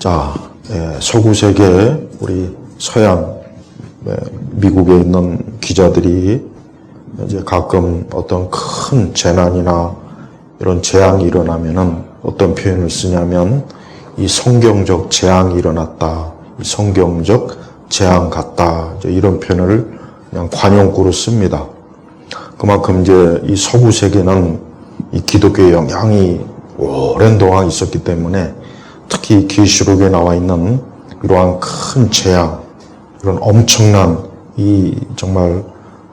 자, 서구 세계 우리 서양 미국에 있는 기자들이 이제 가끔 어떤 큰 재난이나 이런 재앙이 일어나면은 어떤 표현을 쓰냐면 이 성경적 재앙이 일어났다, 이 성경적 재앙 같다, 이제 이런 표현을 그냥 관용구로 씁니다. 그만큼 이제 이 서구 세계는 이 기독교의 영향이 오랜 동안 있었기 때문에 특히 계시록에 나와 있는 이러한 큰 재앙, 이런 엄청난 이 정말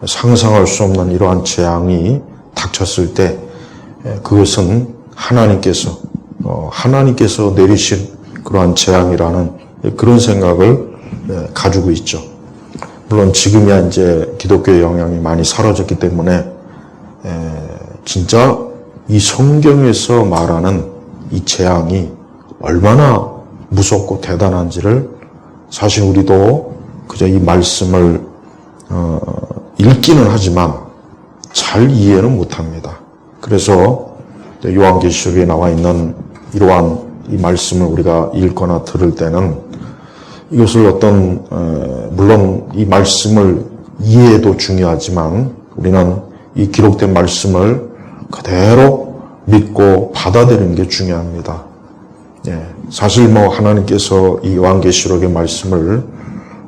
상상할 수 없는 이러한 재앙이 닥쳤을 때 그것은 하나님께서 내리신 그러한 재앙이라는 그런 생각을 가지고 있죠. 물론 지금이야 이제 기독교의 영향이 많이 사라졌기 때문에 진짜 이 성경에서 말하는 이 재앙이 얼마나 무섭고 대단한지를 사실 우리도 그저 이 말씀을 읽기는 하지만 잘 이해는 못합니다. 그래서 요한계시록에 나와 있는 이러한 이 말씀을 우리가 읽거나 들을 때는 이것을 어떤 물론 이 말씀을 이해도 중요하지만 우리는 이 기록된 말씀을 그대로 믿고 받아들이는 게 중요합니다. 사실 하나님께서 이 요한계시록의 말씀을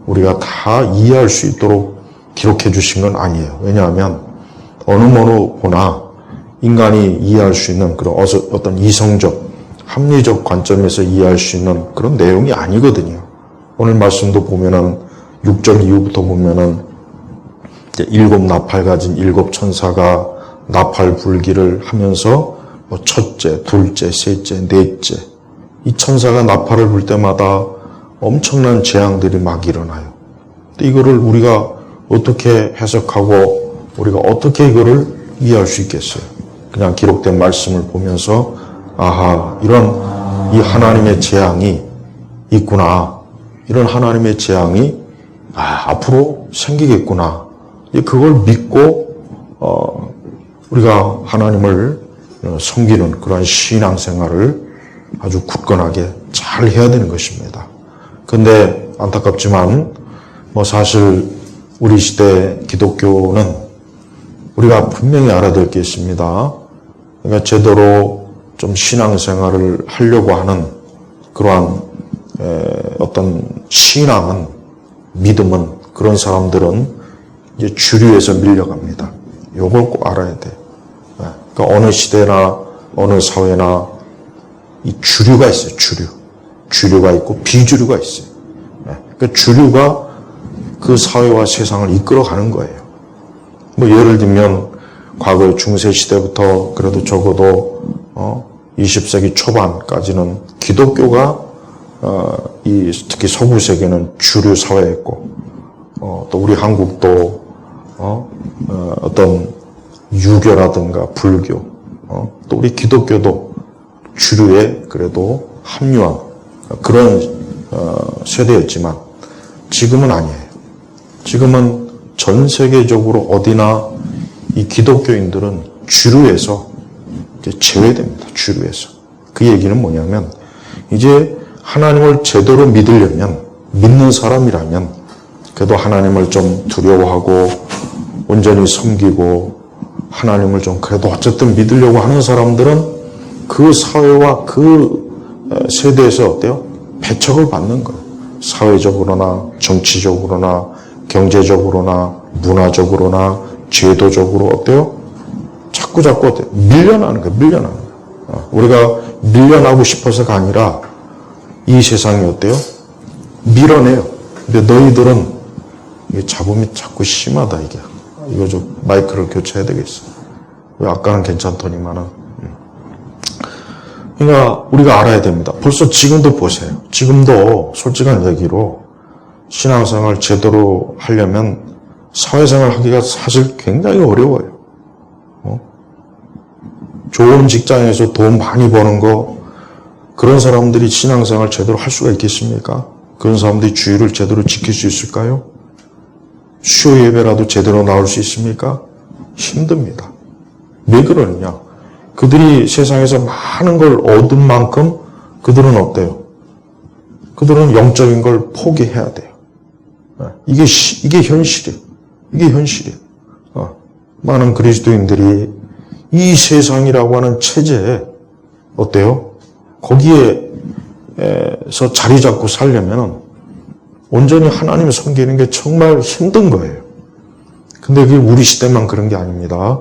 우리가 다 이해할 수 있도록 기록해 주신 건 아니에요. 왜냐하면 어느 보나 인간이 이해할 수 있는 그런 어떤 이성적, 합리적 관점에서 이해할 수 있는 그런 내용이 아니거든요. 오늘 말씀도 보면은 6절 이후부터 보면은 이제 7 나팔 가진 7 천사가 나팔 불기를 하면서 첫째, 둘째, 셋째, 넷째 이 천사가 나팔을 불 때마다 엄청난 재앙들이 막 일어나요. 근데 이거를 우리가 어떻게 해석하고 우리가 어떻게 이거를 이해할 수 있겠어요? 그냥 기록된 말씀을 보면서 아하, 이런 이 하나님의 재앙이 있구나. 이런 하나님의 재앙이 앞으로 생기겠구나. 그걸 믿고 우리가 하나님을 섬기는 그런 신앙생활을 아주 굳건하게 잘 해야 되는 것입니다. 근데 안타깝지만 사실 우리 시대 기독교는 우리가 분명히 알아야 될 게 있습니다. 그러니까 제대로 좀 신앙생활을 하려고 하는 그러한 어떤 신앙은, 믿음은, 그런 사람들은 이제 주류에서 밀려갑니다. 요걸 꼭 알아야 돼요. 그러니까 어느 시대나 어느 사회나 이 주류가 있어요. 주류가 있고 비주류가 있어요. 그러니까 주류가 그 사회와 세상을 이끌어가는 거예요. 예를 들면 과거 중세 시대부터 그래도 적어도 20세기 초반까지는 기독교가 특히 서구 세계는 주류 사회였고 또 우리 한국도 어떤 유교라든가 불교 또 우리 기독교도 주류에 그래도 합류한 그런 세대였지만 지금은 아니에요. 지금은 전 세계적으로 어디나 이 기독교인들은 주류에서 이제 제외됩니다. 주류에서. 그 얘기는 뭐냐면 이제 하나님을 제대로 믿는 사람이라면 그래도 하나님을 좀 두려워하고 온전히 섬기고 하나님을 좀 그래도 어쨌든 믿으려고 하는 사람들은 그 사회와 그 세대에서 어때요? 배척을 받는 거예요. 사회적으로나 정치적으로나 경제적으로나 문화적으로나 제도적으로 어때요? 자꾸 어때요? 밀려나는 거예요. 우리가 밀려나고 싶어서가 아니라 이 세상이 어때요? 밀어내요. 근데 너희들은 이게 잡음이 자꾸 심하다 이게. 이거 좀 마이크를 교체해야 되겠어. 왜 아까는 괜찮더니만은. 그러니까 우리가 알아야 됩니다. 벌써 지금도 보세요. 지금도 솔직한 얘기로 신앙생활 제대로 하려면 사회생활 하기가 사실 굉장히 어려워요. 좋은 직장에서 돈 많이 버는 거 그런 사람들이 신앙생활 제대로 할 수가 있겠습니까? 그런 사람들이 주의를 제대로 지킬 수 있을까요? 수요 예배라도 제대로 나올 수 있습니까? 힘듭니다. 왜 그러느냐? 그들이 세상에서 많은 걸 얻은 만큼 그들은 어때요? 그들은 영적인 걸 포기해야 돼요. 이게 현실이에요. 이게 현실이에요. 많은 그리스도인들이 이 세상이라고 하는 체제에 어때요? 거기에서 자리 잡고 살려면 온전히 하나님을 섬기는 게 정말 힘든 거예요. 근데 그게 우리 시대만 그런 게 아닙니다.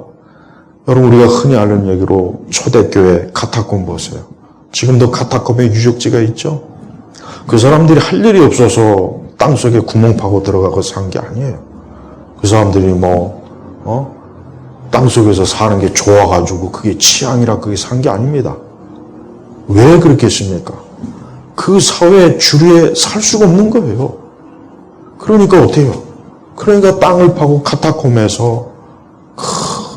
여러분, 우리가 흔히 아는 얘기로 초대교회 카타콤 보세요. 지금도 카타콤에 유적지가 있죠. 그 사람들이 할 일이 없어서 땅속에 구멍 파고 들어가고 산 게 아니에요. 그 사람들이 땅속에서 사는 게 좋아가지고 그게 취향이라 그게 산 게 아닙니다. 왜 그렇겠습니까? 그 사회 주류에 살 수가 없는 거예요. 그러니까 어때요? 그러니까 땅을 파고 카타콤에서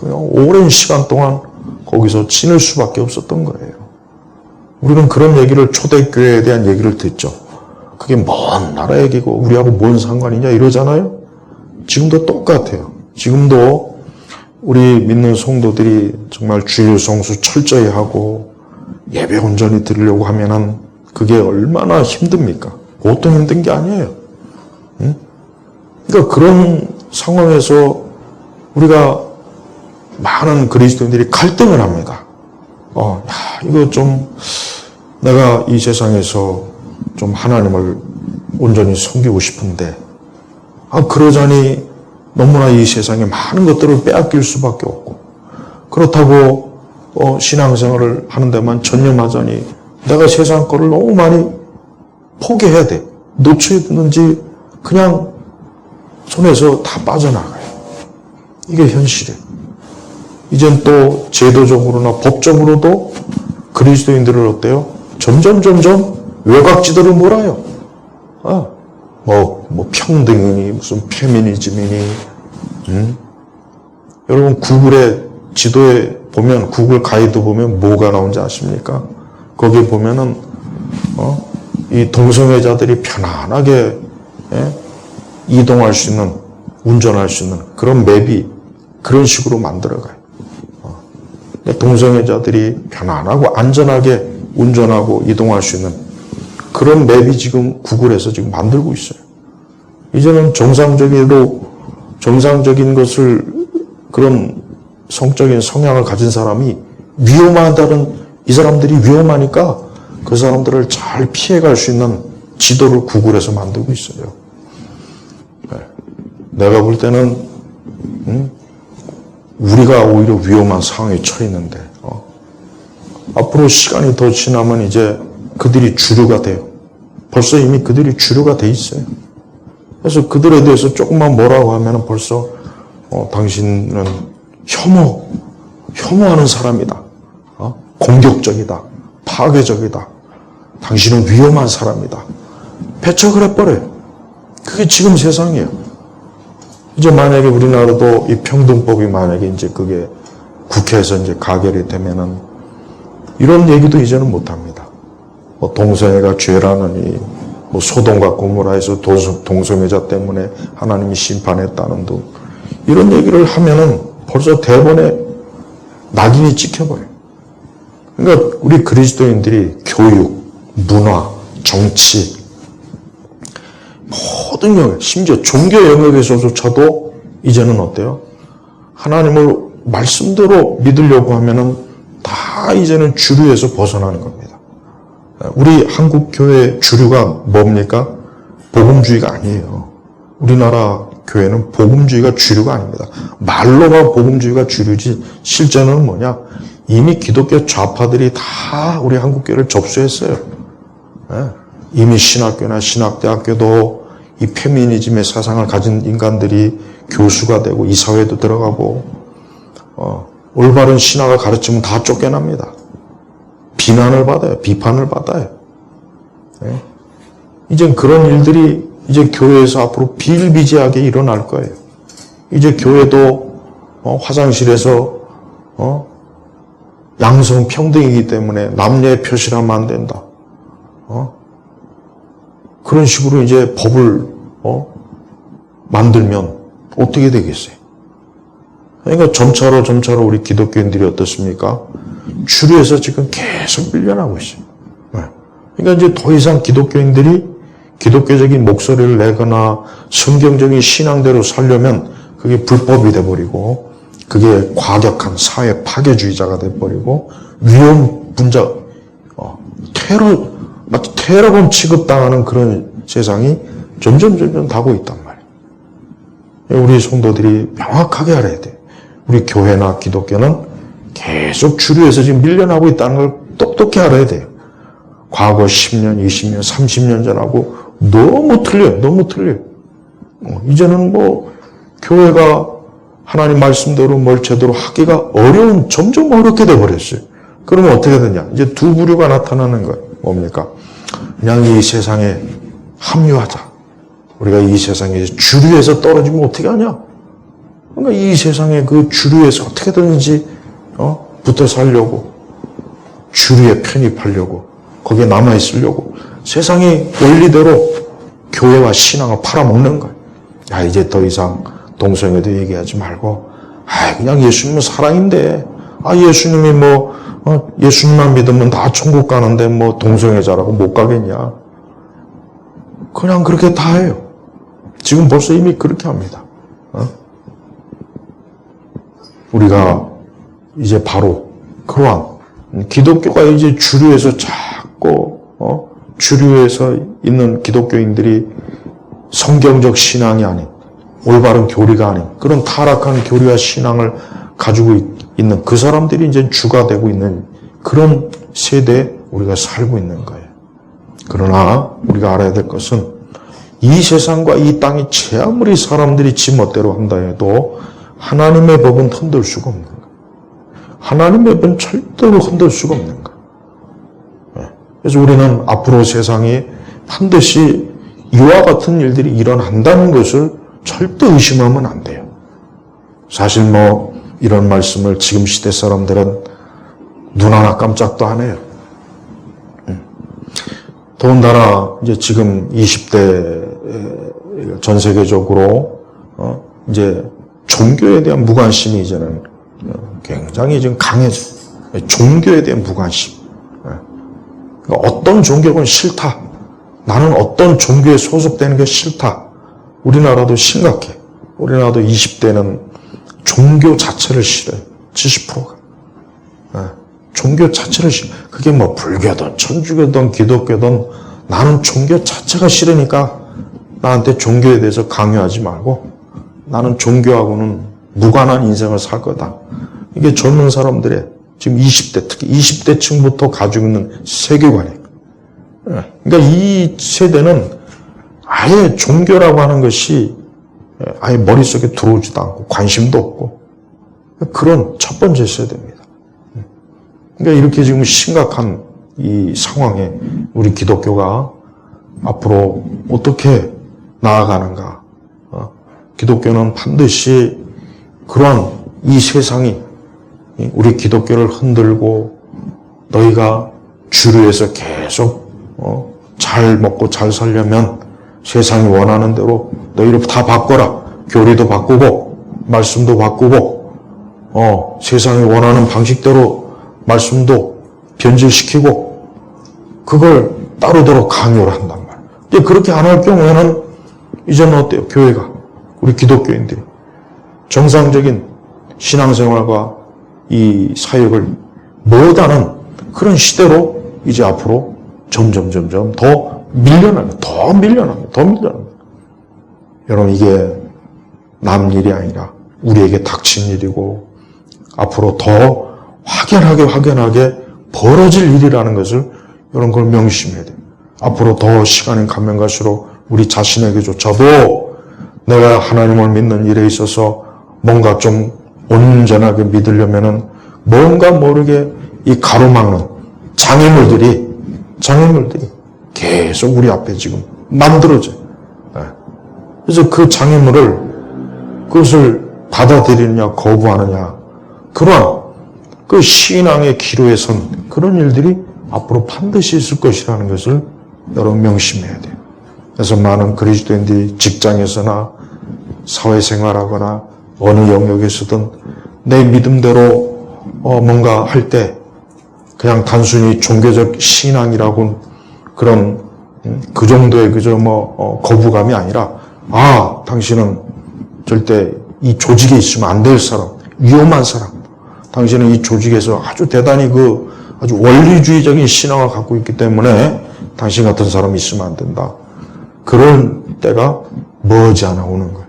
오랜 시간 동안 거기서 지낼 수밖에 없었던 거예요. 우리는 그런 얘기를 초대교회에 대한 얘기를 듣죠. 그게 먼 나라 얘기고 우리하고 뭔 상관이냐 이러잖아요. 지금도 똑같아요. 지금도 우리 믿는 성도들이 정말 주일 성수 철저히 하고 예배 온전히 드리려고 하면은 그게 얼마나 힘듭니까? 보통 힘든 게 아니에요. 응? 그러니까 그런 상황에서 우리가 많은 그리스도인들이 갈등을 합니다. 이거 좀 내가 이 세상에서 좀 하나님을 온전히 섬기고 싶은데 그러자니 너무나 이 세상에 많은 것들을 빼앗길 수밖에 없고 그렇다고 신앙생활을 하는 데만 전념하자니 내가 세상 거를 너무 많이 포기해야 돼. 놓치든지 그냥 손에서 다 빠져나가요. 이게 현실이에요. 이젠 또 제도적으로나 법적으로도 그리스도인들을 어때요? 점점 외곽지대로 몰아요. 평등이니 무슨 페미니즘이니 여러분 구글의 지도에 보면 구글 가이드 보면 뭐가 나온지 아십니까? 거기에 보면은 이 동성애자들이 편안하게 이동할 수 있는 운전할 수 있는 그런 맵이 그런 식으로 만들어가요. 동성애자들이 편안하고 안전하게 운전하고 이동할 수 있는 그런 맵이 지금 구글에서 지금 만들고 있어요. 이제는 정상적인 것을 그런 성적인 성향을 가진 사람이 위험하다는 이 사람들이 위험하니까 그 사람들을 잘 피해갈 수 있는 지도를 구글에서 만들고 있어요. 내가 볼 때는 우리가 오히려 위험한 상황에 처해 있는데 앞으로 시간이 더 지나면 이제 그들이 주류가 돼요. 벌써 이미 그들이 주류가 돼 있어요. 그래서 그들에 대해서 조금만 뭐라고 하면 벌써 당신은 혐오하는 사람이다. 공격적이다. 파괴적이다. 당신은 위험한 사람이다. 배척을 해버려요. 그게 지금 세상이에요. 이제 만약에 우리나라도 이 평등법이 만약에 이제 그게 국회에서 이제 가결이 되면은 이런 얘기도 이제는 못합니다. 동성애가 죄라느니 소돔과 고모라에서 동성애자 때문에 하나님이 심판했다는 등 이런 얘기를 하면은 벌써 대본에 낙인이 찍혀버려요. 그러니까 우리 그리스도인들이 교육, 문화, 정치 모든 영역, 심지어 종교 영역에서조차도 이제는 어때요? 하나님을 말씀대로 믿으려고 하면은 다 이제는 주류에서 벗어나는 겁니다. 우리 한국 교회 주류가 뭡니까? 복음주의가 아니에요. 우리나라 교회는 복음주의가 주류가 아닙니다. 말로만 복음주의가 주류지 실제는 뭐냐? 이미 기독교 좌파들이 다 우리 한국 교회를 접수했어요. 이미 신학교나 신학대학교도 이 페미니즘의 사상을 가진 인간들이 교수가 되고 이 사회도 들어가고 올바른 신학을 가르치면 다 쫓겨납니다. 비난을 받아요. 비판을 받아요. 이제 그런 일들이 이제 교회에서 앞으로 비일비재하게 일어날 거예요. 이제 교회도 화장실에서 양성 평등이기 때문에 남녀의 표시를 하면 안 된다. 그런 식으로 이제 법을 만들면 어떻게 되겠어요? 그러니까 점차로 우리 기독교인들이 어떻습니까? 주류에서 지금 계속 밀려나고 있어요. 그러니까 이제 더 이상 기독교인들이 기독교적인 목소리를 내거나 성경적인 신앙대로 살려면 그게 불법이 돼버리고 그게 과격한 사회 파괴주의자가 돼버리고 위험 분자, 마치 테러범 취급당하는 그런 세상이 점점 가고 있단 말이에요. 우리 성도들이 명확하게 알아야 돼요. 우리 교회나 기독교는 계속 주류에서 지금 밀려나고 있다는 걸 똑똑히 알아야 돼요. 과거 10년, 20년, 30년 전하고 너무 틀려요. 너무 틀려요. 이제는 교회가 하나님 말씀대로 뭘 제대로 하기가 점점 어렵게 돼버렸어요. 그러면 어떻게 되냐? 이제 두 부류가 나타나는 거예요. 뭡니까? 그냥 이 세상에 합류하자. 우리가 이 세상에 주류에서 떨어지면 어떻게 하냐? 그러니까 이 세상에 그 주류에서 어떻게든지 붙어 살려고, 주류에 편입하려고, 거기에 남아있으려고 세상의 원리대로 교회와 신앙을 팔아먹는 거예요. 야, 이제 더 이상 동성애도 얘기하지 말고, 그냥 예수님은 사랑인데, 예수님이 예수님만 믿으면 다 천국 가는데 동성애자라고 못 가겠냐. 그냥 그렇게 다 해요. 지금 벌써 이미 그렇게 합니다. 우리가 이제 바로 그러한 기독교가 이제 주류에서 자꾸 주류에서 있는 기독교인들이 성경적 신앙이 아닌 올바른 교리가 아닌 그런 타락한 교리와 신앙을 가지고 있는 그 사람들이 이제 주가 되고 있는 그런 세대에 우리가 살고 있는 거예요. 그러나 우리가 알아야 될 것은 이 세상과 이 땅이 아무리 사람들이 지 멋대로 한다 해도 하나님의 법은 흔들 수가 없는 거예요. 하나님의 법은 절대로 흔들 수가 없는 거예요. 그래서 우리는 앞으로 세상에 반드시 이와 같은 일들이 일어난다는 것을 절대 의심하면 안 돼요. 사실 이런 말씀을 지금 시대 사람들은 눈 하나 깜짝도 안 해요. 더군다나 이제 지금 20대 전 세계적으로 이제 종교에 대한 무관심이 이제는 굉장히 지금 강해져. 종교에 대한 무관심. 그러니까 어떤 종교건 싫다. 나는 어떤 종교에 소속되는 게 싫다. 우리나라도 심각해. 우리나라도 20대는 종교 자체를 싫어요. 70%가. 종교 자체를 싫어. 그게 불교든 천주교든 기독교든 나는 종교 자체가 싫으니까 나한테 종교에 대해서 강요하지 말고 나는 종교하고는 무관한 인생을 살 거다. 이게 젊은 사람들의 지금 20대, 특히 20대 층부터 가지고 있는 세계관이에요. 그러니까 이 세대는 아예 종교라고 하는 것이 아예 머릿속에 들어오지도 않고 관심도 없고 그런 첫 번째 세대입니다. 그러니까 이렇게 지금 심각한 이 상황에 우리 기독교가 앞으로 어떻게 나아가는가. 기독교는 반드시 그러한 이 세상이 우리 기독교를 흔들고 너희가 주류에서 계속 잘 먹고 잘 살려면 세상이 원하는 대로 너희를 다 바꿔라. 교리도 바꾸고 말씀도 바꾸고 세상이 원하는 방식대로 말씀도 변질시키고 그걸 따르도록 강요를 한단 말이에요. 근데 그렇게 안 할 경우에는 이제는 어때요? 교회가 우리 기독교인들이 정상적인 신앙생활과 이 사역을 못하는 그런 시대로 이제 앞으로 점점 더 밀려나는, 더 밀려나는. 여러분 이게 남 일이 아니라 우리에게 닥친 일이고 앞으로 더 확연하게 벌어질 일이라는 것을 여러분 그걸 명심해야 돼요. 앞으로 더 시간이 가면 갈수록 우리 자신에게조차도 내가 하나님을 믿는 일에 있어서 뭔가 좀 온전하게 믿으려면은 뭔가 모르게 이 가로막는 장애물들이 계속 우리 앞에 지금 만들어져요. 그래서 그 장애물을 그것을 받아들이느냐 거부하느냐 그러한 그 신앙의 기로에 선 그런 일들이 앞으로 반드시 있을 것이라는 것을 여러분 명심해야 돼요. 그래서 많은 그리스도인들이 직장에서나 사회생활하거나 어느 영역에서든 내 믿음대로 뭔가 할 때 그냥 단순히 종교적 신앙이라고 그런 그 정도의 거부감이 아니라, 당신은 절대 이 조직에 있으면 안 될 사람, 위험한 사람. 당신은 이 조직에서 아주 대단히 아주 원리주의적인 신앙을 갖고 있기 때문에 당신 같은 사람이 있으면 안 된다. 그런 때가 머지않아 오는 거예요.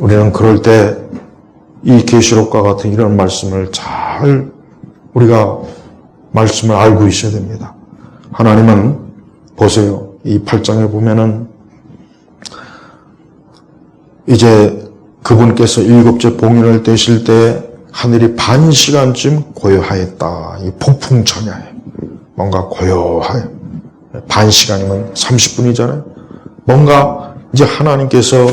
우리는 그럴 때 이 계시록과 같은 이런 말씀을 잘 우리가 말씀을 알고 있어야 됩니다. 하나님은 보세요. 이 8장에 보면은 이제 그분께서 7째 봉인을 떼실 때 하늘이 반 시간쯤 고요하였다. 이 폭풍천야에 뭔가 고요하여 반 시간이면 30분이잖아요. 뭔가 이제 하나님께서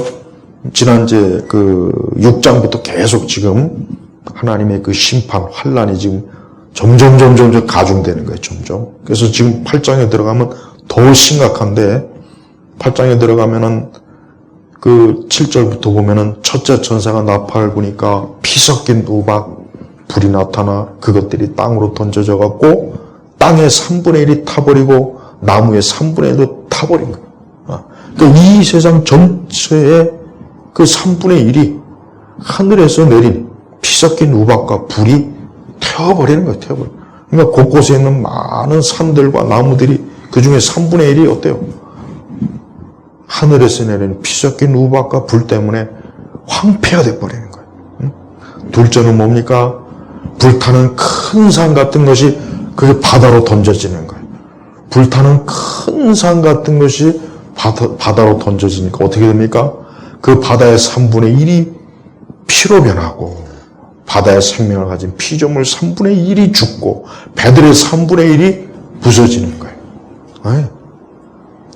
지난 이제 6장부터 계속 지금 하나님의 그 심판 환란이 지금 점점 가중되는 거예요. 점점. 그래서 지금 8장에 들어가면 더 심각한데 8장에 들어가면은 7절부터 보면은 첫째 천사가 나팔을 부니까 피 섞인 우박 불이 나타나 그것들이 땅으로 던져져 갖고 땅의 3분의 1이 타버리고 나무의 3분의 1도 타버린 거예요. 그러니까 이 세상 전체의 그 3분의 1이 하늘에서 내린 피 섞인 우박과 불이 태워버리는 거예요. 태워버려. 그러니까 곳곳에 있는 많은 산들과 나무들이 그 중에 3분의 1이 어때요? 하늘에서 내리는 피 섞인 우박과 불 때문에 황폐화 돼버리는 거예요. 둘째는 뭡니까? 불타는 큰 산 같은 것이 그게 바다로 던져지는 거예요. 불타는 큰 산 같은 것이 바다로 던져지니까 어떻게 됩니까? 그 바다의 3분의 1이 피로 변하고 바다의 생명을 가진 피조물 3분의 1이 죽고 배들의 3분의 1이 부서지는 거예요.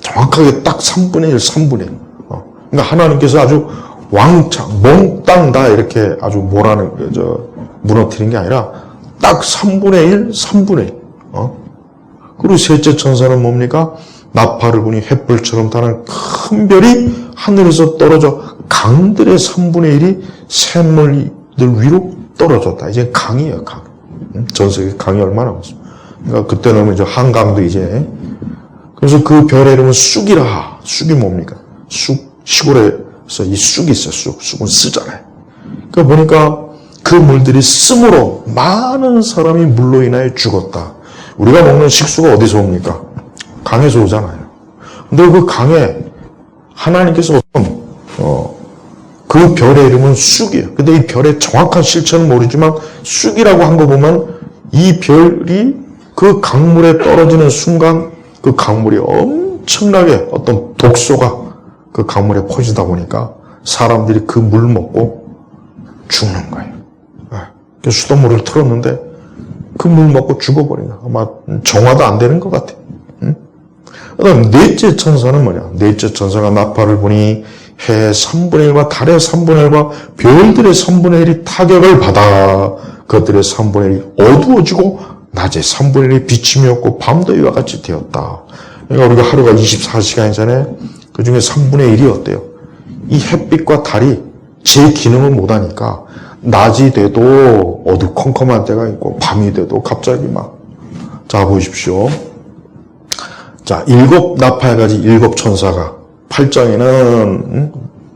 정확하게 딱 3분의 1, 3분의 1. 그러니까 하나님께서 아주 왕창, 몽땅 다 이렇게 아주 무너뜨린 게 아니라 딱 3분의 1, 3분의 1. 그리고 셋째 천사는 뭡니까? 나팔을 부니 횃불처럼 타는 큰 별이 하늘에서 떨어져 강들의 3분의 1이 샘물들 위로 떨어졌다. 이제 강이에요, 강. 전 세계 강이 얼마나 많습니까? 그러니까 그때는 이제 한강도 이제. 그래서 그 별의 이름은 쑥이라. 쑥이 뭡니까? 쑥, 시골에서 이 쑥이 있어요, 쑥. 쑥은 쓰잖아요. 그러니까 보니까 그 물들이 씀으로 많은 사람이 물로 인하여 죽었다. 우리가 먹는 식수가 어디서 옵니까? 강에서 오잖아요. 근데 그 강에 하나님께서 그 별의 이름은 쑥이에요. 근데 이 별의 정확한 실체는 모르지만 쑥이라고 한 거 보면 이 별이 그 강물에 떨어지는 순간 그 강물이 엄청나게 어떤 독소가 그 강물에 퍼지다 보니까 사람들이 그 물 먹고 죽는 거예요. 그래서 수돗물을 틀었는데 그 물 먹고 죽어버린 거예요. 아마 정화도 안 되는 것 같아요. 그 다음 넷째 천사는 뭐냐? 넷째 천사가 나팔을 부니 해의 3분의 1과 달의 3분의 1과 별들의 3분의 1이 타격을 받아 그들의 3분의 1이 어두워지고 낮에 3분의 1이 비침이 없고 밤도 이와 같이 되었다. 그러니까 우리가 하루가 24시간이잖아요. 그 중에 3분의 1이 어때요? 이 햇빛과 달이 제 기능을 못하니까 낮이 돼도 어두컴컴한 때가 있고 밤이 돼도 갑자기 자 보십시오. 자, 7 나팔가지 7 천사가 8장에는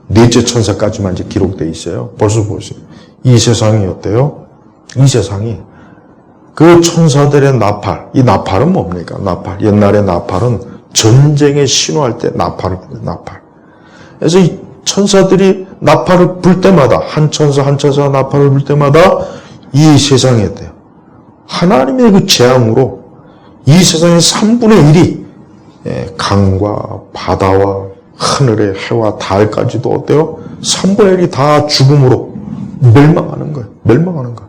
넷째 천사까지만 이제 기록되어 있어요. 벌써 보세요. 이 세상이 어때요? 이 세상이 그 천사들의 나팔, 이 나팔은 뭡니까? 나팔. 옛날에 나팔은 전쟁에 신호할 때 나팔을 불어요. 나팔. 그래서 이 천사들이 나팔을 불 때마다 한 천사 한 천사가 나팔을 불 때마다 이 세상에 어때요? 하나님의 그 재앙으로 이 세상의 3분의 1이 강과 바다와 하늘의 해와 달까지도 어때요? 3분의 1이 다 죽음으로 멸망하는 거예요. 멸망하는 거예요.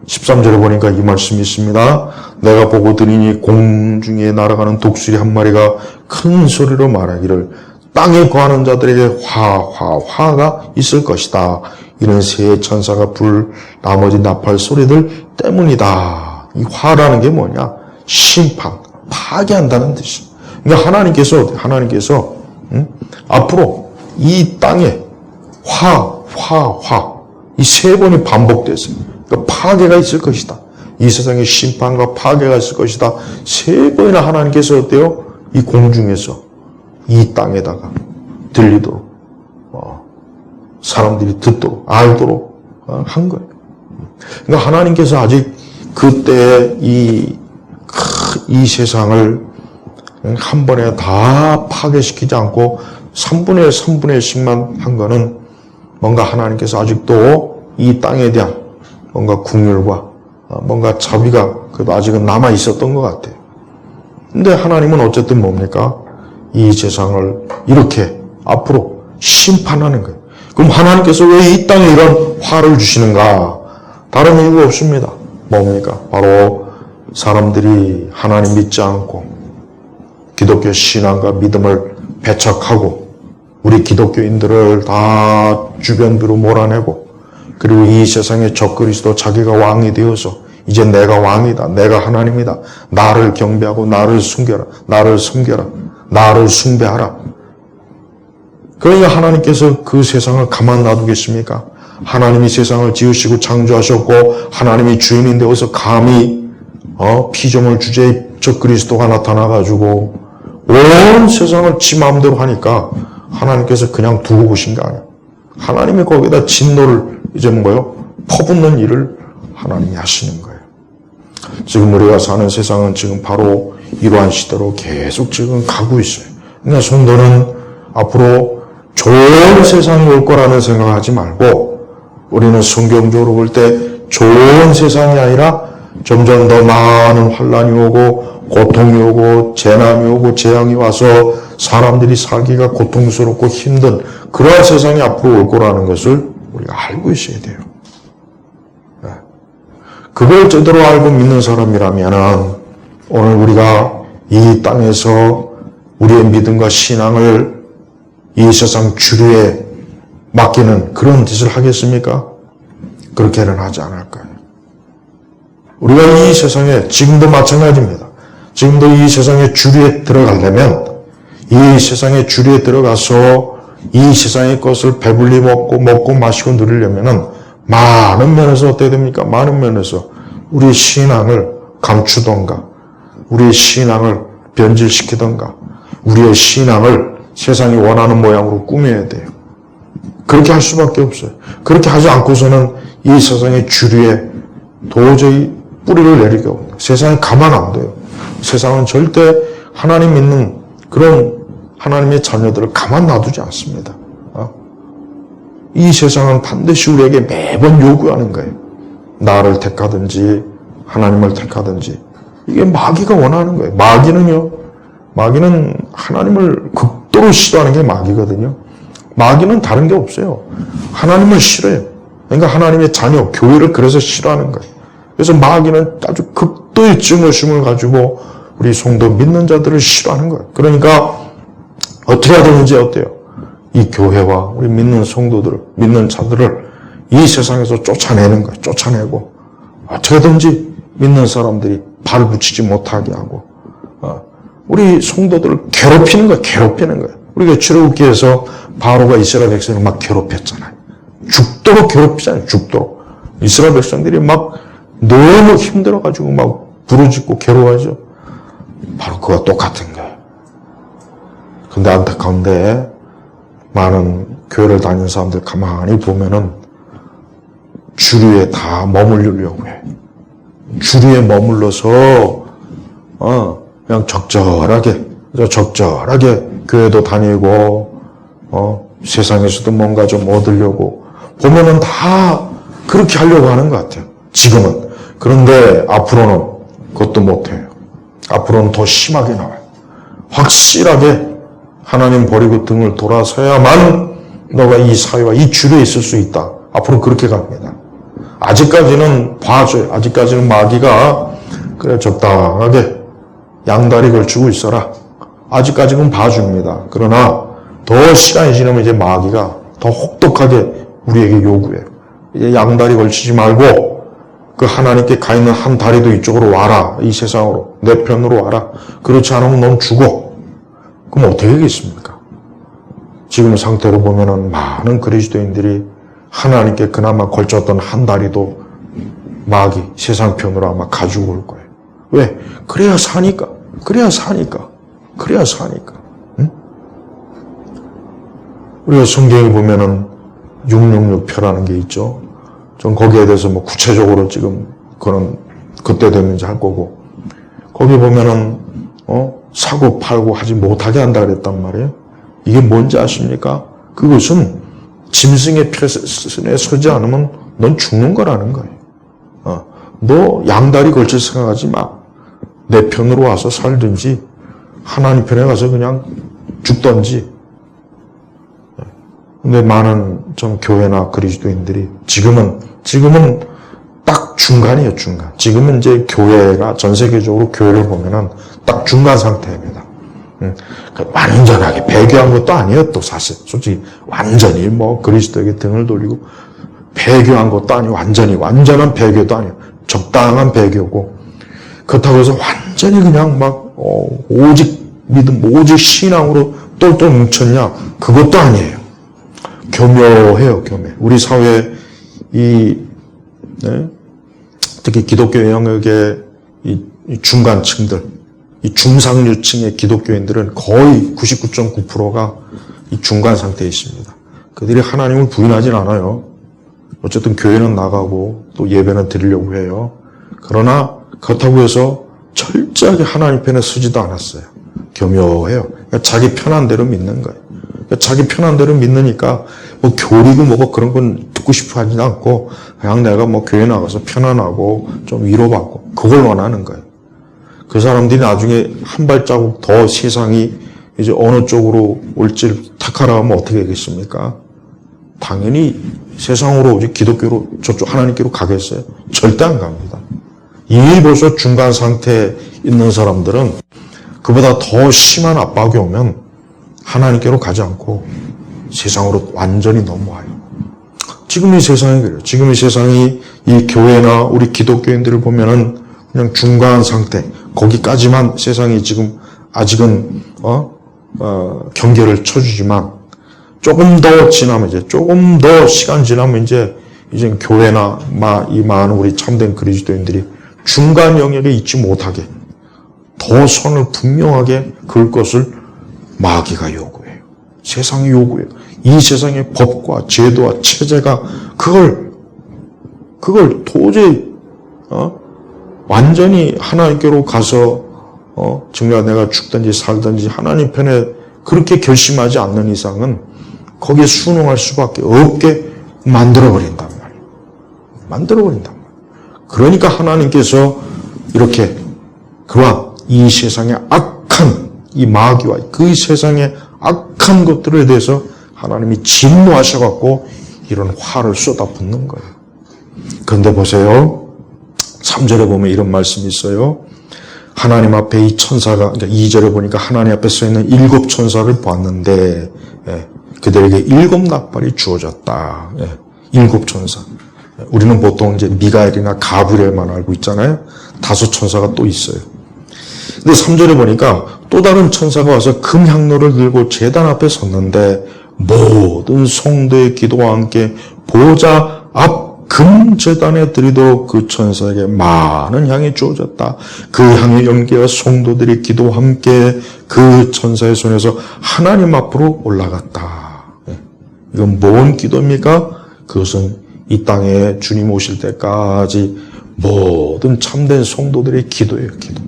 13절에 보니까 이 말씀이 있습니다. 내가 보고 들으니 공중에 날아가는 독수리 한 마리가 큰 소리로 말하기를 땅에 거하는 자들에게 화가 있을 것이다. 이는 세 천사가 불 나머지 나팔 소리들 때문이다. 이 화라는 게 뭐냐? 심판, 파괴한다는 뜻이에요. 그러니까 하나님께서 앞으로 이 땅에 이 세 번이 반복됐어요. 그러니까 파괴가 있을 것이다. 이 세상에 심판과 파괴가 있을 것이다. 세 번이나 하나님께서 어때요? 이 공중에서 이 땅에다가 들리도록 사람들이 듣도록 알도록 한 거예요. 그러니까 하나님께서 아직 그때 이 세상을 한 번에 다 파괴시키지 않고 3분의 1, 3분의 1씩만 한 거는 뭔가 하나님께서 아직도 이 땅에 대한 뭔가 긍휼과 뭔가 자비가 그래도 아직은 남아 있었던 것 같아요. 근데 하나님은 어쨌든 뭡니까? 이 세상을 이렇게 앞으로 심판하는 거예요. 그럼 하나님께서 왜 이 땅에 이런 화를 주시는가? 다른 이유가 없습니다. 뭡니까? 바로 사람들이 하나님 믿지 않고 기독교 신앙과 믿음을 배척하고 우리 기독교인들을 다 주변으로 몰아내고 그리고 이 세상의 적그리스도 자기가 왕이 되어서 이제 내가 왕이다. 내가 하나님이다. 나를 경배하고 나를 숨겨라. 나를 섬겨라. 나를 숭배하라. 그러니까 하나님께서 그 세상을 가만 놔두겠습니까? 하나님이 세상을 지으시고 창조하셨고 하나님이 주인인 되어서 감히 피조물 주제의 적그리스도가 나타나가지고 온 세상을 지 마음대로 하니까 하나님께서 그냥 두고 보신 게 아니에요. 하나님이 거기다 진노를 이제 퍼붓는 일을 하나님이 하시는 거예요. 지금 우리가 사는 세상은 지금 바로 이러한 시대로 계속 지금 가고 있어요. 그러니까 성도는 앞으로 좋은 세상이 올 거라는 생각을 하지 말고 우리는 성경적으로 볼 때 좋은 세상이 아니라 점점 더 많은 환란이 오고 고통이 오고 재난이 오고 재앙이 와서 사람들이 살기가 고통스럽고 힘든 그러한 세상이 앞으로 올 거라는 것을 우리가 알고 있어야 돼요. 그걸 제대로 알고 믿는 사람이라면 오늘 우리가 이 땅에서 우리의 믿음과 신앙을 이 세상 주류에 맡기는 그런 짓을 하겠습니까? 그렇게는 하지 않을 거예요. 우리가 이 세상에 지금도 마찬가지입니다. 지금도 이 세상의 주류에 들어가려면 이 세상의 주류에 들어가서 이 세상의 것을 배불리 먹고 마시고 누리려면은 많은 면에서 어떻게 됩니까? 많은 면에서 우리의 신앙을 감추던가 우리의 신앙을 변질시키던가 우리의 신앙을 세상이 원하는 모양으로 꾸며야 돼요. 그렇게 할 수밖에 없어요. 그렇게 하지 않고서는 이 세상의 주류에 도저히 뿌리를 내리기 없어요. 세상에 가만 안 돼요. 세상은 절대 하나님 믿는 그런 하나님의 자녀들을 가만 놔두지 않습니다. 이 세상은 반드시 우리에게 매번 요구하는 거예요. 나를 택하든지 하나님을 택하든지 이게 마귀가 원하는 거예요. 마귀는 하나님을 극도로 싫어하는 게 마귀거든요. 마귀는 다른 게 없어요. 하나님을 싫어해요. 그러니까 하나님의 자녀, 교회를 그래서 싫어하는 거예요. 그래서 마귀는 아주 극도의 증오심을 가지고 우리 성도 믿는 자들을 싫어하는 거예요. 그러니까 어떻게 하든지 어때요? 이 교회와 우리 믿는 성도들을, 믿는 자들을 이 세상에서 쫓아내는 거예요. 쫓아내고 어떻게든지 믿는 사람들이 발 붙이지 못하게 하고 우리 성도들을 괴롭히는 거예요. 우리가 출애굽기에서 바로가 이스라엘 백성을 막 괴롭혔잖아요. 죽도록 괴롭히잖아요. 죽도록. 이스라엘 백성들이 막 너무 힘들어가지고 막 부르짖고 괴로워하죠. 바로 그와 똑같은 거예요. 근데 안타까운데 많은 교회를 다니는 사람들 가만히 보면은 주류에 다 머물려고 해. 주류에 머물러서 그냥 적절하게 교회도 다니고 세상에서도 뭔가 좀 얻으려고 보면은 다 그렇게 하려고 하는 것 같아요. 지금은. 그런데 앞으로는 그것도 못해요. 앞으로는 더 심하게 나와요. 확실하게 하나님 버리고 등을 돌아서야만 너가 이 사회와 이 주류에 있을 수 있다. 앞으로 그렇게 갑니다. 아직까지는 봐줘요. 아직까지는 마귀가 그래 적당하게 양다리 걸치고 있어라. 아직까지는 봐줍니다. 그러나 더 시간이 지나면 이제 마귀가 더 혹독하게 우리에게 요구해요. 이제 양다리 걸치지 말고 그 하나님께 가 있는 한 다리도 이쪽으로 와라. 이 세상으로. 내 편으로 와라. 그렇지 않으면 넌 죽어. 그럼 어떻게 하겠습니까? 지금 상태로 보면은 많은 그리스도인들이 하나님께 그나마 걸쳤던 한 다리도 마귀, 세상 편으로 아마 가지고 올 거예요. 왜? 그래야 사니까. 그래야 사니까. 응? 우리가 성경에 보면은 666표라는 게 있죠. 전 거기에 대해서 뭐 구체적으로 지금 그런 그때 되면 이제 할 거고, 거기 보면은 사고 팔고 하지 못하게 한다 그랬단 말이에요. 이게 뭔지 아십니까? 그것은 짐승의 표선에 서지 않으면 넌 죽는 거라는 거예요. 너 양다리 걸칠 생각하지 마. 내 편으로 와서 살든지 하나님 편에 가서 그냥 죽던지. 근데 많은 좀 교회나 그리스도인들이 지금은 딱 중간이에요, 중간. 지금은 이제 교회가 전 세계적으로 교회를 보면은 딱 중간 상태입니다. 완전하게 배교한 것도 아니에요, 또 사실. 솔직히 완전히 뭐 그리스도에게 등을 돌리고 배교한 것도 아니고 완전한 배교도 아니에요. 적당한 배교고. 그렇다고 해서 완전히 그냥 막 오직 믿음, 오직 신앙으로 똘똘 뭉쳤냐? 그것도 아니에요. 교묘해요, 교묘. 우리 사회 특히 기독교 영역의 이 중간층들, 이 중상류층의 기독교인들은 거의 99.9%가 이 중간 상태에 있습니다. 그들이 하나님을 부인하진 않아요. 어쨌든 교회는 나가고 또 예배는 드리려고 해요. 그러나 그렇다고 해서 철저하게 하나님 편에 서지도 않았어요. 교묘해요. 그러니까 자기 편한 대로 믿는 거예요. 그러니까 자기 편한 대로 믿으니까 뭐 교리고 뭐고 그런 건 듣고 싶어 하진 않고 그냥 내가 뭐 교회 나가서 편안하고 좀 위로받고 그걸 원하는 거예요. 그 사람들이 나중에 한 발자국 더 세상이 이제 어느 쪽으로 올지를 택하라 하면 어떻게 하겠습니까? 당연히 세상으로 오지 기독교로 저쪽 하나님께로 가겠어요? 절대 안 갑니다. 이미 벌써 중간 상태에 있는 사람들은 그보다 더 심한 압박이 오면 하나님께로 가지 않고 세상으로 완전히 넘어와요. 지금 이 세상이 그래요. 지금 이 세상이 이 교회나 우리 기독교인들을 보면은 그냥 중간 상태, 거기까지만 세상이 지금 아직은 경계를 쳐주지만 조금 더 지나면 조금 더 시간 지나면 이제 교회나 이 많은 우리 참된 그리스도인들이 중간 영역에 있지 못하게 더 선을 분명하게 그을 것을 마귀가 요구해요. 세상이 요구해요. 이 세상의 법과 제도와 체제가 그걸 도저히 완전히 하나님께로 가서 정말 내가 죽든지 살든지 하나님 편에 그렇게 결심하지 않는 이상은 거기에 순응할 수밖에 없게 만들어버린단 말이에요. 만들어버린단 말이에요. 그러니까 하나님께서 이렇게 그와 이 세상의 악한 이 마귀와 그 세상의 악한 것들에 대해서 하나님이 진노하셔갖고 이런 화를 쏟아붓는 거예요. 그런데 보세요. 3절에 보면 이런 말씀이 있어요. 하나님 앞에 이 천사가, 그러니까 2절에 보니까 하나님 앞에 서 있는 7 천사를 보았는데, 그들에게 7 나팔이 주어졌다. 7 천사. 우리는 보통 이제 미가엘이나 가브리엘만 알고 있잖아요. 5 천사가 또 있어요. 근데 3절에 보니까 또 다른 천사가 와서 금향로를 들고 제단 앞에 섰는데 모든 성도의 기도와 함께 보좌 앞 금제단에 드리도록 그 천사에게 많은 향이 주어졌다. 그 향의 연기와 성도들이 기도와 함께 그 천사의 손에서 하나님 앞으로 올라갔다. 이건 뭔 기도입니까? 그것은 이 땅에 주님 오실 때까지 모든 참된 성도들의 기도예요. 기도.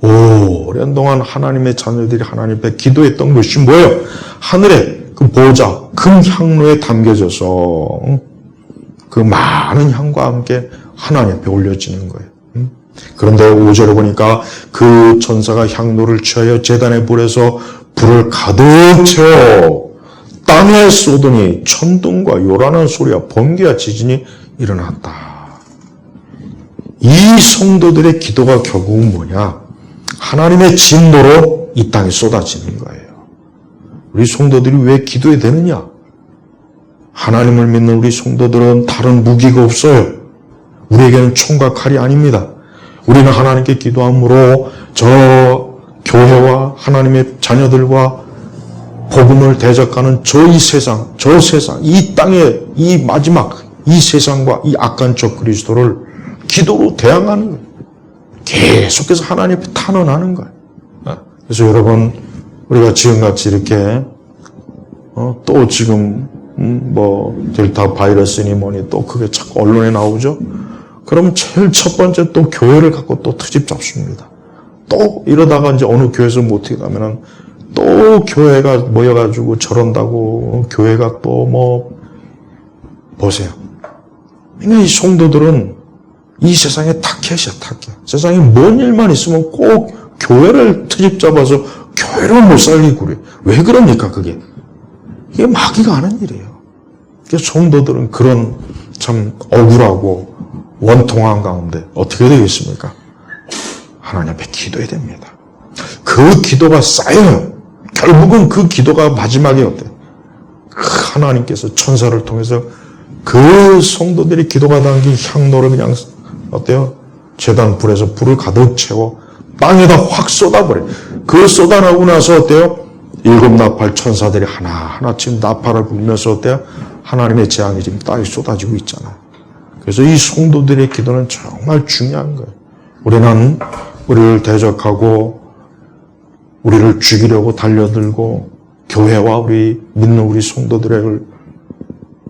오랜 동안 하나님의 자녀들이 하나님 앞에 기도했던 것이 뭐예요? 하늘에 그 보좌 금향로에 담겨져서 그 많은 향과 함께 하나님 앞에 올려지는 거예요. 그런데 5절에 보니까 그 천사가 향로를 취하여 제단의 불에서 불을 가득 채워 땅에 쏟으니 천둥과 요란한 소리와 번개와 지진이 일어났다. 이 성도들의 기도가 결국은 뭐냐? 하나님의 진노로 이 땅에 쏟아지는 거예요. 우리 성도들이 왜 기도해야 되느냐? 하나님을 믿는 우리 성도들은 다른 무기가 없어요. 우리에게는 총과 칼이 아닙니다. 우리는 하나님께 기도함으로 저 교회와 하나님의 자녀들과 복음을 대적하는 저 세상, 이 땅의 이 마지막 이 세상과 이 악한 적 그리스도를 기도로 대항하는 거예요. 계속해서 하나님 앞에 탄원하는 거예요. 그래서 여러분, 우리가 지금같이 이렇게, 또 지금, 델타 바이러스니 뭐니 또 그게 자꾸 언론에 나오죠? 그럼 제일 첫 번째 또 교회를 갖고 또 트집 잡습니다. 또 이러다가 이제 어느 교회에서 못하게 가면은 또 교회가 모여가지고 저런다고 교회가 또 보세요. 그러니까 이 성도들은 이 세상에 타켓이야, 타켓. 세상에 뭔 일만 있으면 꼭 교회를 트집 잡아서 교회를 못 살리고 그래. 왜 그럽니까, 그게? 이게 마귀가 하는 일이에요. 그래서 성도들은 그런 참 억울하고 원통한 가운데 어떻게 되겠습니까? 하나님 앞에 기도해야 됩니다. 그 기도가 쌓여요. 결국은 그 기도가 마지막에 어때요? 하나님께서 천사를 통해서 그 성도들이 기도가 담긴 향로를 그냥 어때요? 제단 불에서 불을 가득 채워 땅에다 확 쏟아버려요. 그 쏟아나고 나서 어때요? 일곱 나팔 천사들이 하나하나 지금 나팔을 불면서 어때요? 하나님의 재앙이 지금 땅에 쏟아지고 있잖아요. 그래서 이 성도들의 기도는 정말 중요한 거예요. 우리는 우리를 대적하고 우리를 죽이려고 달려들고 교회와 우리 믿는 우리 성도들의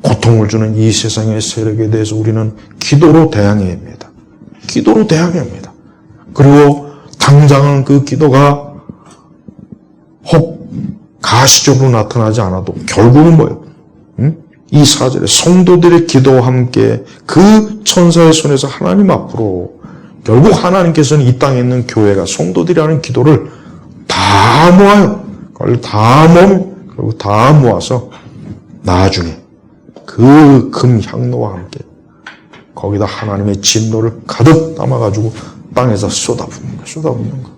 고통을 주는 이 세상의 세력에 대해서 우리는 기도로 대항해야 합니다. 기도로 대항해야 합니다. 그리고 당장은 그 기도가 혹 가시적으로 나타나지 않아도 결국은 뭐예요? 이 4절에 성도들의 기도와 함께 그 천사의 손에서 하나님 앞으로 결국 하나님께서는 이 땅에 있는 교회가 성도들이 하는 기도를 다 모아요. 그걸 결국 다 모아서 나중에 그 금 향로와 함께 거기다 하나님의 진노를 가득 담아가지고 땅에서 쏟아붓는 거.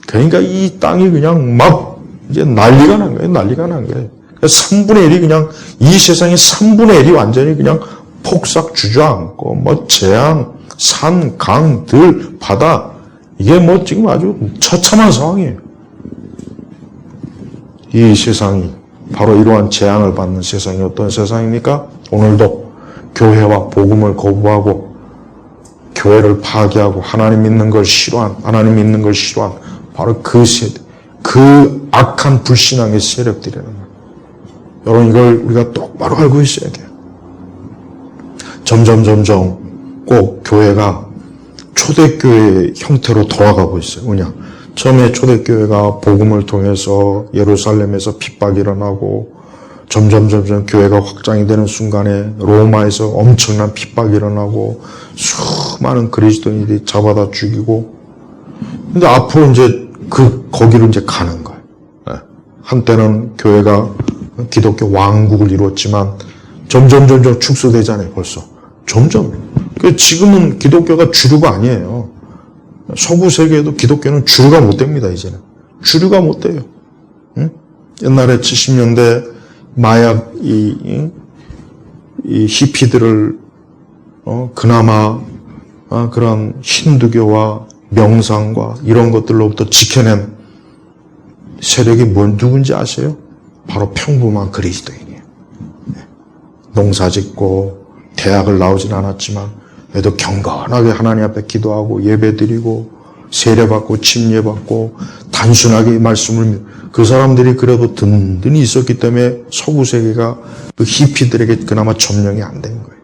그러니까 이 땅이 그냥 막 이제 난리가 난 거예요. 난리가 난 거예요. 3분의 1이 그냥 이 세상의 3분의 1이 완전히 그냥 폭삭 주저앉고 재앙, 산, 강, 들, 바다 이게 지금 아주 처참한 상황이에요. 이 세상이 바로 이러한 재앙을 받는 세상이 어떤 세상입니까? 오늘도 교회와 복음을 거부하고 교회를 파괴하고 하나님 믿는 걸 싫어한 바로 그 세대, 그 악한 불신앙의 세력들이라는 거예요. 여러분 이걸 우리가 똑바로 알고 있어야 돼요. 점점 꼭 교회가 초대교회의 형태로 돌아가고 있어요. 뭐냐? 처음에 초대교회가 복음을 통해서 예루살렘에서 핍박이 일어나고 점점 교회가 확장이 되는 순간에 로마에서 엄청난 핍박이 일어나고 수많은 그리스도인들이 잡아다 죽이고 근데 앞으로 이제 거기로 이제 가는 거예요. 한때는 교회가 기독교 왕국을 이루었지만 점점 축소되잖아요, 벌써. 점점. 지금은 기독교가 주류가 아니에요. 서구 세계에도 기독교는 주류가 못 됩니다, 이제는. 주류가 못 돼요. 응? 옛날에 70년대 마약, 이 히피들을, 그나마, 그런 힌두교와 명상과 이런 것들로부터 지켜낸 세력이 누군지 아세요? 바로 평범한 그리스도인이에요. 농사 짓고 대학을 나오진 않았지만 그래도 경건하게 하나님 앞에 기도하고 예배드리고 세례받고 침례받고 단순하게 말씀을 그 사람들이 그래도 든든히 있었기 때문에 서구 세계가 그 히피들에게 그나마 점령이 안 된 거예요.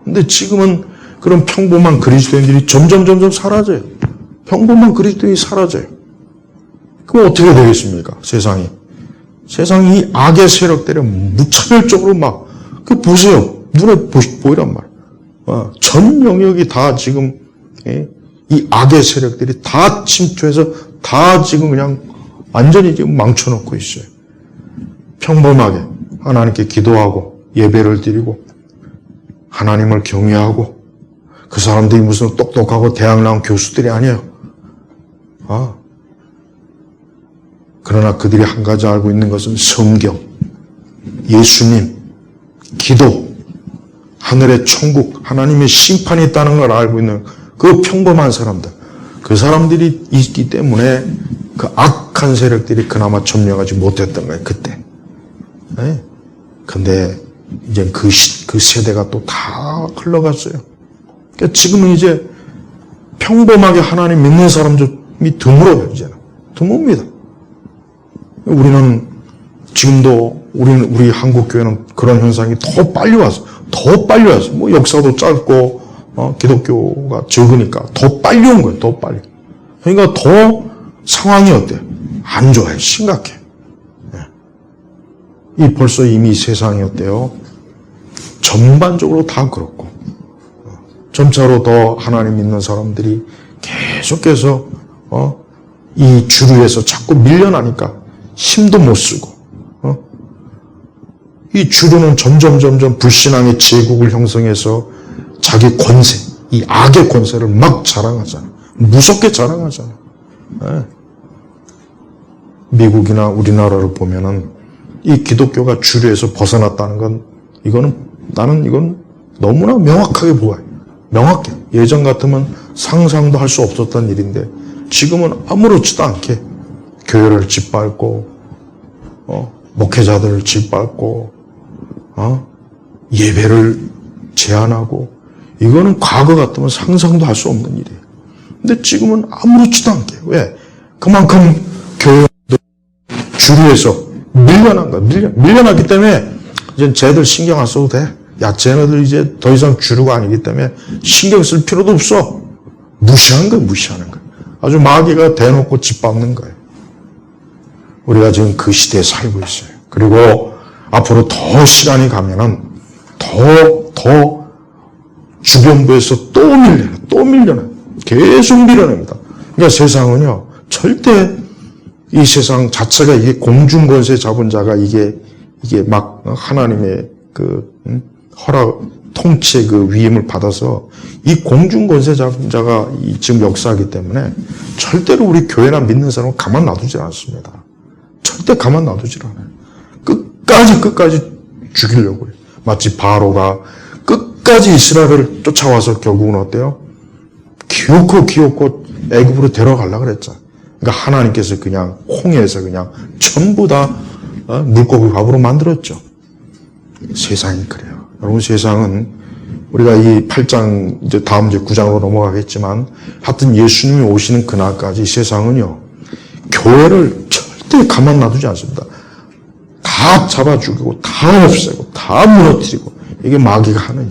근데 지금은 그런 평범한 그리스도인들이 점점 사라져요. 평범한 그리스도인이 사라져요. 그럼 어떻게 되겠습니까? 세상이 이 악의 세력들이 무차별적으로 보세요. 눈에 보이란 말이에요. 전 영역이 다 지금, 이 악의 세력들이 다 침투해서 다 지금 그냥 완전히 지금 망쳐놓고 있어요. 평범하게 하나님께 기도하고 예배를 드리고 하나님을 경외하고 그 사람들이 무슨 똑똑하고 대학 나온 교수들이 아니에요. 그러나 그들이 한 가지 알고 있는 것은 성경, 예수님, 기도, 하늘의 천국, 하나님의 심판이 있다는 걸 알고 있는 그 평범한 사람들, 그 사람들이 있기 때문에 그 악한 세력들이 그나마 점령하지 못했던 거예요, 그때. 근데 이제 그 세대가 또 다 흘러갔어요. 그러니까 지금은 이제 평범하게 하나님 믿는 사람들이 드물어요, 이제는. 드뭅니다. 우리는 지금도 우리 한국 교회는 그런 현상이 더 빨리 왔어. 뭐 역사도 짧고 기독교가 적으니까 더 빨리 온 거예요. 더 빨리. 그러니까 더 상황이 어때? 안 좋아요. 심각해. 이 벌써 이미 세상이 어때요? 전반적으로 다 그렇고 점차로 더 하나님 믿는 사람들이 계속해서 이 주류에서 자꾸 밀려나니까 힘도 못 쓰고 이 주류는 점점 불신앙의 제국을 형성해서 자기 권세, 이 악의 권세를 막 자랑하잖아. 무섭게 자랑하잖아. 미국이나 우리나라를 보면은 이 기독교가 주류에서 벗어났다는 건 나는 이건 너무나 명확하게 보아요. 명확해. 예전 같으면 상상도 할 수 없었던 일인데 지금은 아무렇지도 않게 교회를 짓밟고 목회자들을 짓밟고 예배를 제한하고 이거는 과거 같으면 상상도 할 수 없는 일이에요. 근데 지금은 아무렇지도 않게. 왜? 그만큼 교회들 주류에서 밀려난 거야. 밀려났기 때문에 이제 쟤들 신경 안 써도 돼. 야, 쟤네들 이제 더 이상 주류가 아니기 때문에 신경 쓸 필요도 없어. 무시하는 거야. 아주 마귀가 대놓고 짓밟는 거예요. 우리가 지금 그 시대에 살고 있어요. 그리고 앞으로 더 시간이 가면은 더 주변부에서 또 밀려나. 계속 밀어냅니다. 그러니까 세상은요, 절대 이 세상 자체가 이게 공중권세 잡은 자가 이게 막 하나님의 허락, 통치의 그 위임을 받아서 이 공중권세 잡은 자가 지금 역사하기 때문에 절대로 우리 교회나 믿는 사람은 가만 놔두지 않습니다. 절대 가만 놔두지 않아요. 끝까지 죽이려고 해요. 마치 바로가 끝까지 이스라엘을 쫓아와서 결국은 어때요? 기어코 애굽으로 데려가려고 그랬잖아요. 그러니까 하나님께서 그냥 홍해에서 그냥 전부 다 물고기 밥으로 만들었죠. 세상이 그래요. 여러분, 세상은 우리가 이 8장 이제 다음 이제 9장으로 넘어가겠지만 하여튼 예수님이 오시는 그날까지 세상은요, 교회를 절대 가만 놔두지 않습니다. 다 잡아 죽이고 다 없애고 다 무너뜨리고 이게 마귀가 하는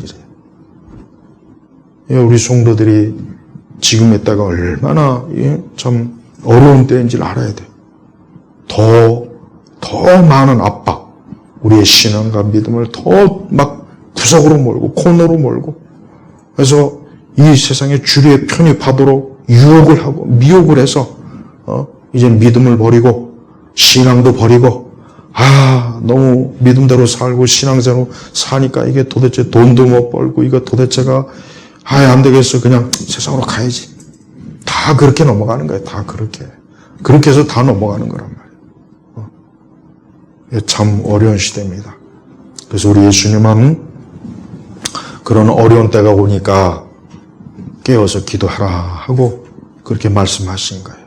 일이에요. 우리 성도들이 지금의 때가 얼마나 참 어려운 때인지를 알아야 돼요. 더 많은 압박, 우리의 신앙과 믿음을 더 막 구석으로 몰고 코너로 몰고 그래서 이 세상의 주류에 편입하도록 유혹을 하고 미혹을 해서 이제 믿음을 버리고 신앙도 버리고 너무 믿음대로 살고 신앙대로 사니까 이게 도대체 돈도 못 벌고 이거 도대체가 안 되겠어. 그냥 세상으로 가야지. 다 그렇게 넘어가는 거예요. 다 그렇게. 그렇게 해서 다 넘어가는 거란 말이에요. 참 어려운 시대입니다. 그래서 우리 예수님은 그런 어려운 때가 오니까 깨어서 기도하라 하고 그렇게 말씀하신 거예요.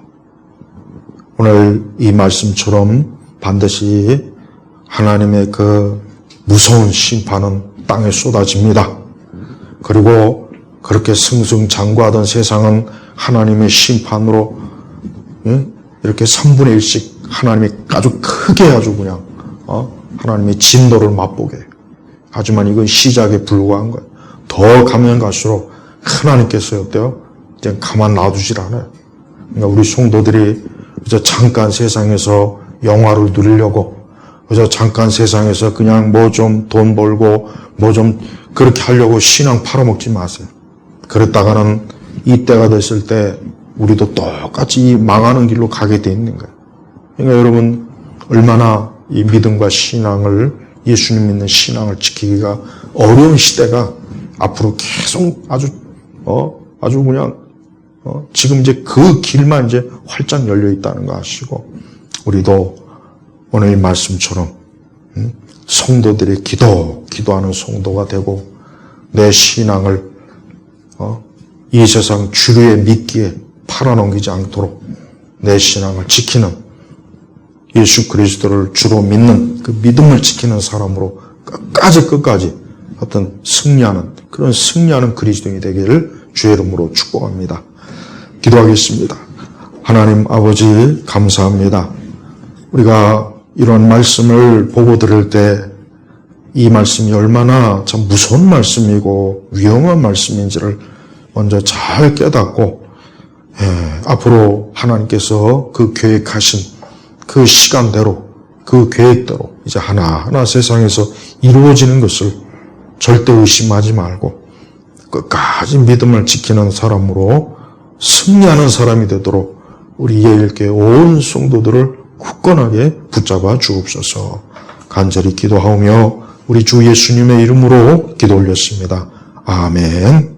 오늘 이 말씀처럼 반드시 하나님의 그 무서운 심판은 땅에 쏟아집니다. 그리고 그렇게 승승장구하던 세상은 하나님의 심판으로 이렇게 3분의 1씩 하나님이 아주 크게 아주 그냥 하나님의 진노를 맛보게 해요. 하지만 이건 시작에 불과한 거예요. 더 가면 갈수록 하나님께서 어때요? 이제 가만 놔두질 않아요. 그러니까 우리 성도들이 이제 잠깐 세상에서 영화를 누리려고 그래서 잠깐 세상에서 그냥 뭐 좀 돈 벌고 뭐 좀 그렇게 하려고 신앙 팔아먹지 마세요. 그랬다가는 이때가 됐을 때 우리도 똑같이 이 망하는 길로 가게 돼 있는 거예요. 그러니까 여러분 얼마나 이 믿음과 신앙을 예수님 믿는 신앙을 지키기가 어려운 시대가 앞으로 계속 아주 그냥 지금 이제 그 길만 이제 활짝 열려 있다는 거 아시고 우리도 오늘 이 말씀처럼 성도들이 기도하는 성도가 되고 내 신앙을 이 세상 주류의 미끼에 팔아넘기지 않도록 내 신앙을 지키는 예수 그리스도를 주로 믿는 그 믿음을 지키는 사람으로 끝까지 어떤 승리하는 그리스도인이 되기를 주의 이름으로 축복합니다. 기도하겠습니다. 하나님 아버지 감사합니다. 우리가 이런 말씀을 보고 들을 때 이 말씀이 얼마나 참 무서운 말씀이고 위험한 말씀인지를 먼저 잘 깨닫고 앞으로 하나님께서 그 계획하신 그 시간대로 그 계획대로 이제 하나하나 세상에서 이루어지는 것을 절대 의심하지 말고 끝까지 믿음을 지키는 사람으로 승리하는 사람이 되도록 우리 예일교회 온 성도들을 굳건하게 붙잡아 주옵소서. 간절히 기도하오며 우리 주 예수님의 이름으로 기도 올렸습니다. 아멘.